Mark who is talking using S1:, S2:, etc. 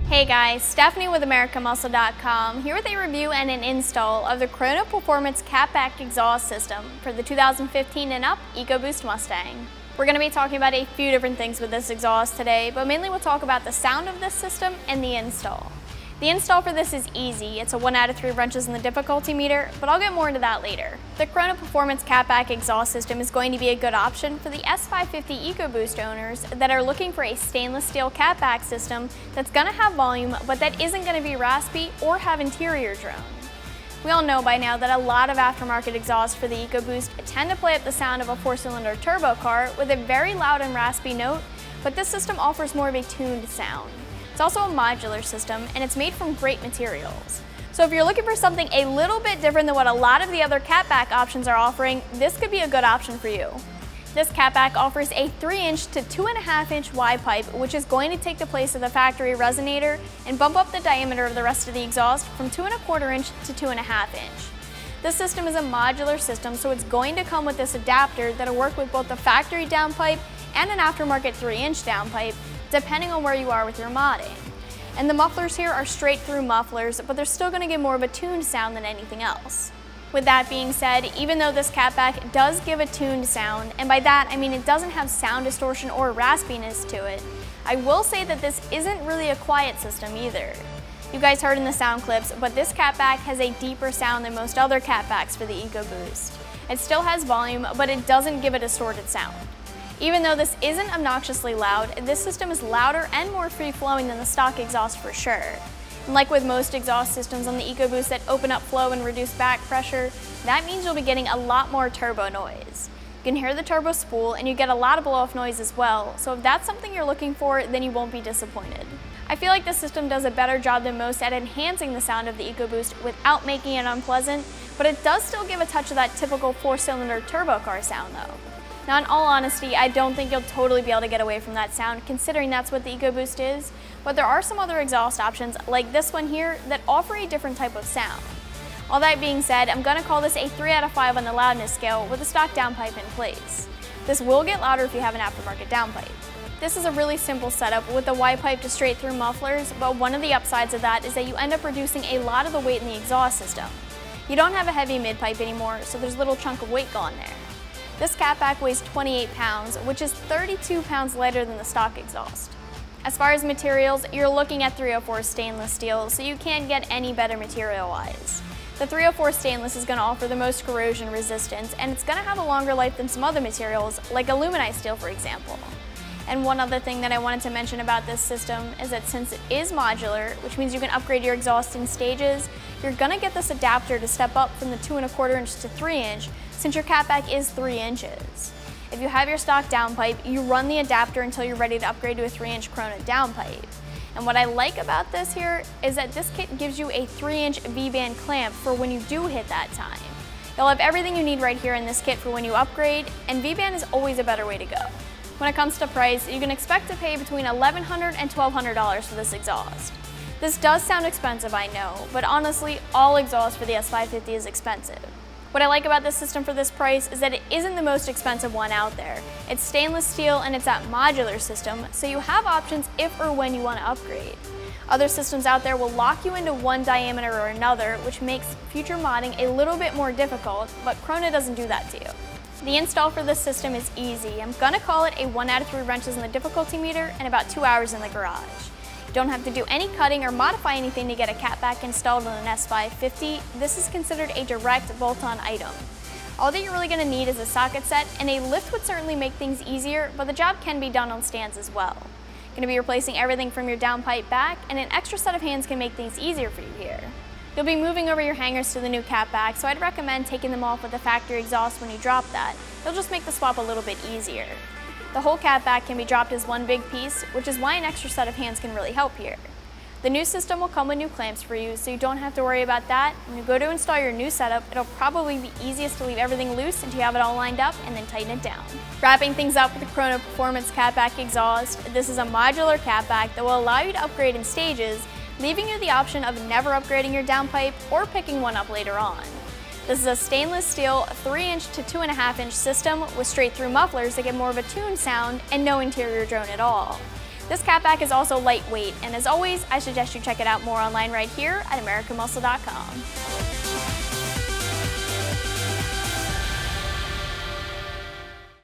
S1: Hey guys, Stephanie with AmericanMuscle.com here with a review and an install of the Krona Performance catback exhaust system for the 2015 and up EcoBoost Mustang. We're going to be talking about a few different things with this exhaust today, but mainly we'll talk about the sound of this system and the install. The install for this is easy. It's a 1 out of 3 wrenches in the difficulty meter, but I'll get more into that later. The Krona Performance catback exhaust system is going to be a good option for the S550 EcoBoost owners that are looking for a stainless steel catback system that's going to have volume, but that isn't going to be raspy or have interior drone. We all know by now that a lot of aftermarket exhausts for the EcoBoost tend to play up the sound of a 4-cylinder turbo car with a very loud and raspy note, but this system offers more of a tuned sound. It's also a modular system, and it's made from great materials. So if you're looking for something a little bit different than what a lot of the other catback options are offering, this could be a good option for you. This catback offers a 3-inch to 2.5-inch Y pipe, which is going to take the place of the factory resonator and bump up the diameter of the rest of the exhaust from 2.25-inch to 2.5-inch. This system is a modular system, so it's going to come with this adapter that'll work with both the factory downpipe and an aftermarket 3-inch downpipe, depending on where you are with your modding. And the mufflers here are straight through mufflers, but they're still going to give more of a tuned sound than anything else. With that being said, even though this catback does give a tuned sound, and by that I mean it doesn't have sound distortion or raspiness to it, I will say that this isn't really a quiet system either. You guys heard in the sound clips, but this catback has a deeper sound than most other catbacks for the EcoBoost. It still has volume, but it doesn't give a distorted sound. Even though this isn't obnoxiously loud, this system is louder and more free-flowing than the stock exhaust for sure. And like with most exhaust systems on the EcoBoost that open up flow and reduce back pressure, that means you'll be getting a lot more turbo noise. You can hear the turbo spool, and you get a lot of blow-off noise as well, so if that's something you're looking for, then you won't be disappointed. I feel like this system does a better job than most at enhancing the sound of the EcoBoost without making it unpleasant, but it does still give a touch of that typical 4-cylinder turbo car sound though. Now, in all honesty, I don't think you'll totally be able to get away from that sound, considering that's what the EcoBoost is, but there are some other exhaust options, like this one here, that offer a different type of sound. All that being said, I'm going to call this a 3 out of 5 on the loudness scale with a stock downpipe in place. This will get louder if you have an aftermarket downpipe. This is a really simple setup with the Y pipe to straight through mufflers, but one of the upsides of that is that you end up reducing a lot of the weight in the exhaust system. You don't have a heavy mid pipe anymore, so there's a little chunk of weight gone there. This catback weighs 28 pounds, which is 32 pounds lighter than the stock exhaust. As far as materials, you're looking at 304 stainless steel, so you can't get any better material-wise. The 304 stainless is going to offer the most corrosion resistance, and it's going to have a longer life than some other materials, like aluminite steel for example. And one other thing that I wanted to mention about this system is that since it is modular, which means you can upgrade your exhaust in stages, you're going to get this adapter to step up from the 2.25-inch to 3-inch, since your catback is 3 inches. If you have your stock downpipe, you run the adapter until you're ready to upgrade to a 3-inch Krona downpipe. And what I like about this here is that this kit gives you a 3-inch V-band clamp for when you do hit that time. You'll have everything you need right here in this kit for when you upgrade, and V-band is always a better way to go. When it comes to price, you can expect to pay between $1,100 and $1,200 for this exhaust. This does sound expensive, I know, but honestly, all exhaust for the S550 is expensive. What I like about this system for this price is that it isn't the most expensive one out there. It's stainless steel and it's that modular system, so you have options if or when you want to upgrade. Other systems out there will lock you into one diameter or another, which makes future modding a little bit more difficult, but Krona doesn't do that to you. The install for this system is easy. I'm going to call it a 1 out of 3 wrenches in the difficulty meter and about 2 hours in the garage. You don't have to do any cutting or modify anything to get a catback installed on an S550. This is considered a direct bolt-on item. All that you're really going to need is a socket set, and a lift would certainly make things easier, but the job can be done on stands as well. Going to be replacing everything from your downpipe back, and an extra set of hands can make things easier for you here. You'll be moving over your hangers to the new cap back, so I'd recommend taking them off with the factory exhaust when you drop that. It'll just make the swap a little bit easier. The whole cap back can be dropped as one big piece, which is why an extra set of hands can really help here. The new system will come with new clamps for you, so you don't have to worry about that. When you go to install your new setup, it'll probably be easiest to leave everything loose until you have it all lined up and then tighten it down. Wrapping things up with the Krona Performance catback exhaust, this is a modular catback that will allow you to upgrade in stages, leaving you the option of never upgrading your downpipe or picking one up later on. This is a stainless steel 3-inch to 2.5-inch system with straight-through mufflers that get more of a tuned sound and no interior drone at all. This catback is also lightweight, and as always, I suggest you check it out more online right here at AmericanMuscle.com.